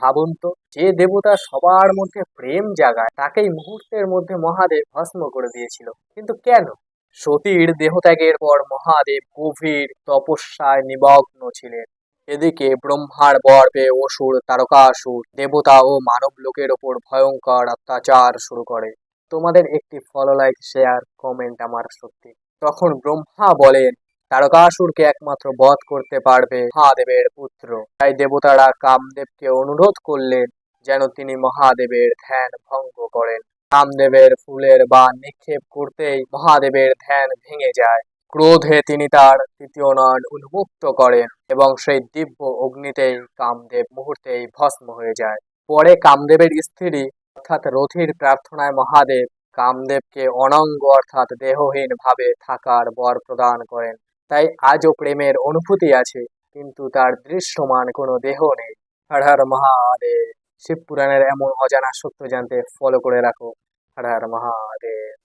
ভাবুন তো, যে দেবতা সবার মধ্যে প্রেম জাগায় তাকেই মুহূর্তের মধ্যে মহাদেব ভস্ম করে দিয়েছিল, কিন্তু কেন? সতীর দেহত্যাগের পর মহাদেব গভীর তপস্যায় নিমগ্ন ছিলেন। এদিকে ব্রহ্মার বর পেয়ে অসুর তারকাসুর দেবতা ও মানব লোকের ওপর ভয়ঙ্কর অত্যাচার শুরু করে। তোমাদের একটি ফলো, লাইক, শেয়ার, কমেন্ট আমার সত্যি। তখন ব্রহ্মা বলেন, তারকাসুরকে একমাত্র বধ করতে পারবে মহাদেবের পুত্র। তাই দেবতারা কামদেবকে অনুরোধ করলেন যেন তিনি মহাদেবের ধ্যান ভঙ্গ করেন। কামদেবের ফুলের বাণ নিক্ষেপ করতেই মহাদেবের ধ্যান ভেঙে যায়। ক্রোধে তিনি তার তৃতীয় নয়ন উন্মুক্ত করেন এবং সেই দিব্য অগ্নিতেই কামদেব মুহূর্তেই ভস্ম হয়ে যায়। পরে কামদেবের স্ত্রী অর্থাৎ রথির প্রার্থনায় মহাদেব কামদেবকে অনঙ্গ অর্থাৎ দেহহীন ভাবে থাকার বর প্রদান করেন। তাই আজও প্রেমের অনুভূতি আছে, কিন্তু তার দৃশ্যমান কোনো দেহ নেই। হর হর মহাদেব। শিব পুরাণের এমন অজানা সত্য জানতে ফলো করে রাখো। হর হর মহাদেব।